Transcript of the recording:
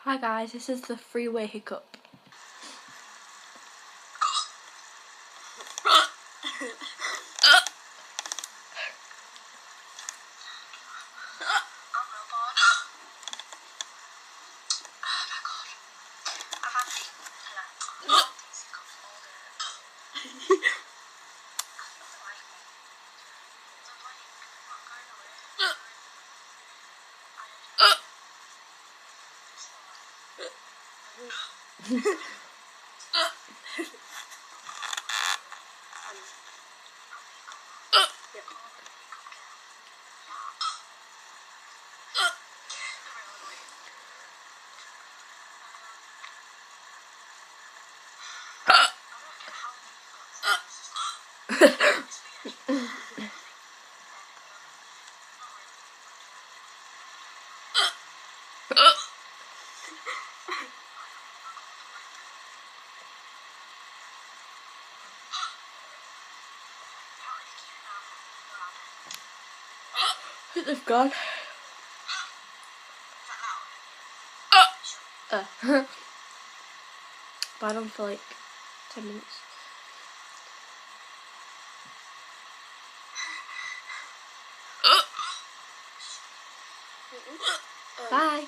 Hi guys, this is the freeway hiccup. I think they've gone. Bad on for like 10 minutes. Bye.